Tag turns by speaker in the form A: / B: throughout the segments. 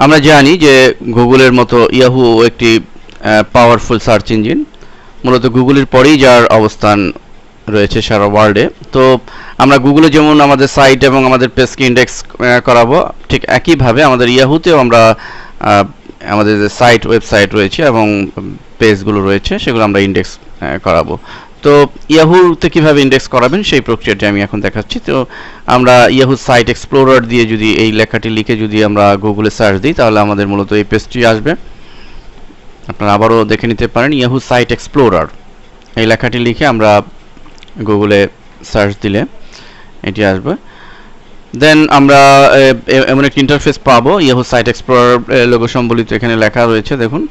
A: আমরা জানি যে গুগলের মতো ইয়াহু একটি পাওয়ারফুল সার্চ ইঞ্জিন, মূলত গুগলের পরেই যার অবস্থান রয়েছে সারা ওয়ার্ল্ডে। তো আমরা গুগলে যেমন আমাদের সাইট এবং আমাদের পেজকে ইন্ডেক্স করাবো, ঠিক একইভাবে আমাদের ইয়াহুতেও আমরা আমাদের যে সাইট ওয়েবসাইট রয়েছে এবং পেজগুলো রয়েছে সেগুলো আমরা ইন্ডেক্স করাবো। তো ইয়াহুতে কিভাবে ইন্ডেক্স করাবেন সেই প্রক্রিয়াটি আমি এখন দেখাচ্ছি। তো আমরা ইয়াহু সাইট এক্সপ্লোরার দিয়ে যদি এই লেখাটি লিখে যদি আমরা গুগলে সার্চ দিই তাহলে আমাদের মূলত এই পেজটি আসবে। আপনারা আবারও দেখে নিতে পারেন ইয়াহু সাইট এক্সপ্লোরার এই লেখাটি লিখে আমরা গুগলে সার্চ দিলে এটি আসবে। দেন আমরা এমন একটি ইন্টারফেস পাবো, ইয়াহু সাইট এক্সপ্লোরার লোগো সম্বলিত এখানে লেখা রয়েছে। দেখুন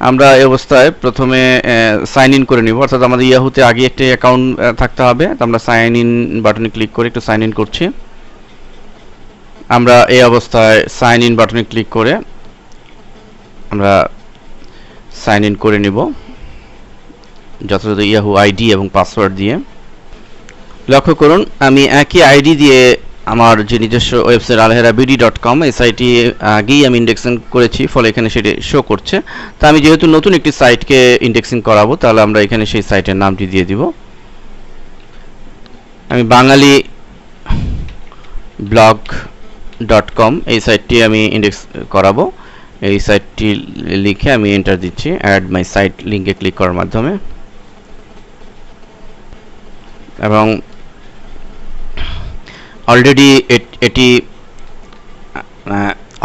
A: আমরা এই অবস্থায় প্রথমে সাইন ইন করে নিব, অর্থাৎ আমাদের ইয়াহুতে আগে একটি অ্যাকাউন্ট থাকতে হবে। তো আমরা সাইন ইন বাটনে ক্লিক করে একটু সাইন ইন করছি। আমরা এই অবস্থায় সাইন ইন বাটনে ক্লিক করে আমরা সাইন ইন করে নিব যথাযথ ইয়াহু আইডি এবং পাসওয়ার্ড দিয়ে। লক্ষ্য করুন আমি একই আইডি দিয়ে আমার যে নিজস্ব ওয়েবসাইট alheraBD.com এই সাইটটি আগেই আমি ইন্ডেক্সিং করেছি, ফলে এখানে সেটি শো করছে। তা আমি যেহেতু নতুন একটি সাইটকে ইন্ডেক্সিং করাবো তাহলে আমরা এখানে সেই সাইটের নামটি দিয়ে দিব। আমি বাঙালি blog.com এই সাইটটি আমি ইন্ডেক্স করাবো। এই সাইটটি লিখে আমি এন্টার দিচ্ছি অ্যাড মাই সাইট লিঙ্কে ক্লিক করার মাধ্যমে, এবং অলরেডি এটি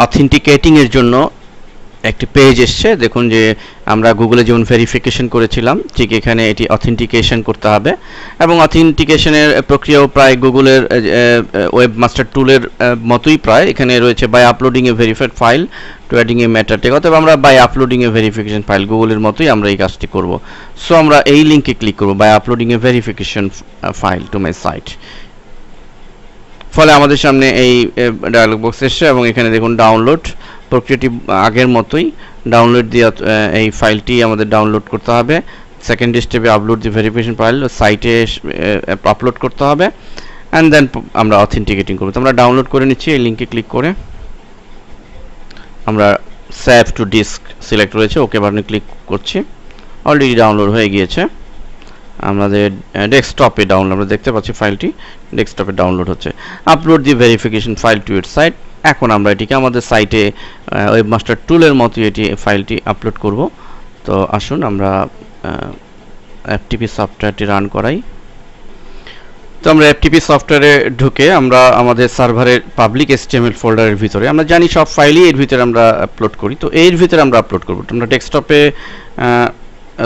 A: অথেন্টিকেটিং এর জন্য একটি পেজ এসছে। দেখুন যে আমরা গুগলে যেমন ভেরিফিকেশন করেছিলাম ঠিক এখানে এটি অথেন্টিকেশন করতে হবে, এবং অথেন্টিকেশনের প্রক্রিয়াও প্রায় গুগলের ওয়েব মাস্টার টুলের মতোই প্রায়। এখানে রয়েছে by uploading a verified file to adding a meta tag, অথবা আমরা by uploading a verification file গুগলের মতোই আমরা এই কাজটি করব। সো আমরা এই লিঙ্কে ক্লিক করব by uploading a verification file to my site. ফলে আমাদের সামনে এই ডায়ালগ বক্স এসছে এবং এখানে দেখুন ডাউনলোড প্রক্রিয়াটি আগের মতোই। ডাউনলোড দিয়ে এই ফাইলটি আমাদের ডাউনলোড করতে হবে। সেকেন্ড স্টেপে আপলোড দি ভেরিফিকেশন ফাইল সাইটে আপলোড করতে হবে, অ্যান্ড দেন আমরা অথেন্টিকেটিং করব। তো আমরা ডাউনলোড করে নিচ্ছি এই লিঙ্কে ক্লিক করে। আমরা সেভ টু ডিস্ক সিলেক্ট রয়েছে, ওকে বাটনে ক্লিক করছি। অলরেডি ডাউনলোড হয়ে গিয়েছে আমাদের ডেস্কটপে ডাউনলোড, আমরা দেখতে পাচ্ছি ফাইলটি ডেস্কটপে ডাউনলোড হচ্ছে। আপলোড দি ভেরিফিকেশন ফাইল টু ইট সাইট। এখন আমরা এটিকে আমাদের সাইটে ওয়েবমাস্টার টুলের মতো এটি ফাইলটি আপলোড করব। তো আসুন আমরা এফটিপি সফটওয়্যারটি রান করাই। তো আমরা এফটিপি সফটওয়্যারে ঢুকে আমরা আমাদের সার্ভারের পাবলিক HTML ফোল্ডারের ভিতরে, আমরা জানি সব ফাইলই এর ভিতরে আমরা আপলোড করি, তো এর ভিতরে আমরা আপলোড করব। আমরা ডেস্কটপে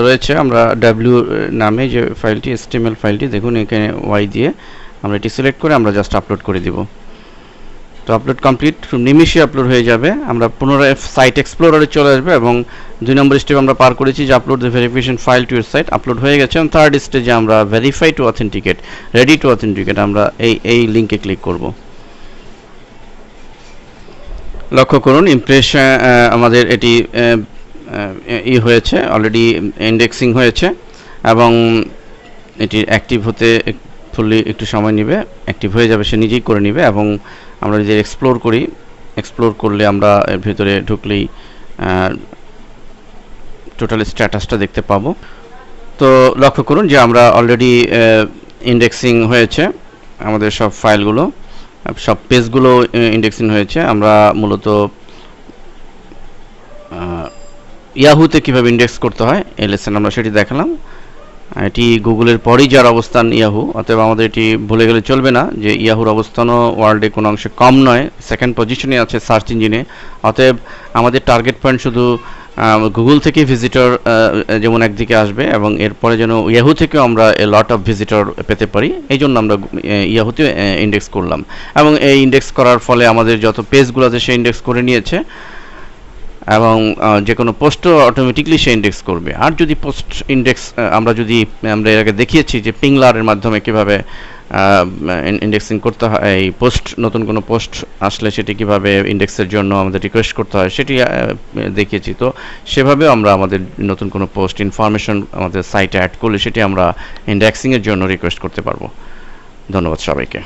A: রয়েছে আমরা ডাব্লিউ নামে যে ফাইলটি HTML ফাইলটি, দেখুন এখানে ওয়াই দিয়ে আমরা এটি সিলেক্ট করে আমরা জাস্ট আপলোড করে দিব। তো আপলোড কমপ্লিট, খুব নিমিষে আপলোড হয়ে যাবে। আমরা পুনরায় সাইট এক্সপ্লোরারে চলে আসবে এবং 2 নম্বর স্টেপ আমরা পার করেছি যে upload the verification file to your site, upload হয়ে গেছে। এবং থার্ড স্টেজে আমরা verify to authenticate, ready to authenticate, আমরা এই লিঙ্কে ক্লিক করব। লক্ষ্য করুন ইমপ্রেশন আমাদের এটি হয়েছে, অলরেডি ইন্ডেক্সিং হয়েছে এবং এটি অ্যাক্টিভ হতে ফুললি একটু সময় নেবে। অ্যাক্টিভ হয়ে যাবে, সে নিজেই করে নেবে। এবং আমরা যদি এক্সপ্লোর করি, এক্সপ্লোর করলে আমরা এর ভিতরে ঢুকলেই টোটাল স্ট্যাটাসটা দেখতে পাবো। তো লক্ষ্য করুন যে আমরা অলরেডি ইন্ডেক্সিং হয়েছে, আমাদের সব ফাইলগুলো সব পেজগুলো ইন্ডেক্সিং হয়েছে। আমরা মূলত ইয়াহুতে কীভাবে ইন্ডেক্স করতে হয় এই লেসন আমরা সেটি দেখালাম। এটি গুগলের পরেই যার অবস্থান ইয়াহু, অতএব আমাদের এটি ভুলে গেলে চলবে না যে ইয়াহুর অবস্থানও ওয়ার্ল্ডে কোনো অংশে কম নয়, সেকেন্ড পজিশনে আছে সার্চ ইঞ্জিনে। অতএব আমাদের টার্গেট পয়েন্ট শুধু গুগল থেকে ভিজিটর যেমন একদিকে আসবে এবং এরপরে যেন ইয়াহু থেকেও আমরা লট অফ ভিজিটর পেতে পারি, এই জন্য আমরা ইয়াহুতে ইন্ডেক্স করলাম। এবং এই ইন্ডেক্স করার ফলে আমাদের যত পেজগুলো আছে সে ইন্ডেক্স করে নিয়েছে এবং যে কোনো পোস্টও অটোমেটিকলি সে ইন্ডেক্স করবে। আর যদি পোস্ট ইন্ডেক্স আমরা এর আগে দেখিয়েছি যে পিংলারের মাধ্যমে কীভাবে ইন্ডেক্সিং করতে হয়, এই পোস্ট নতুন কোনো পোস্ট আসলে সেটি কীভাবে ইন্ডেক্সের জন্য আমাদের রিকোয়েস্ট করতে হয় সেটি দেখিয়েছি। তো সেভাবেও আমরা আমাদের নতুন কোনো পোস্ট ইনফরমেশন আমাদের সাইটে অ্যাড করলে সেটি আমরা ইন্ডেক্সিংয়ের জন্য রিকোয়েস্ট করতে পারবো। ধন্যবাদ সবাইকে।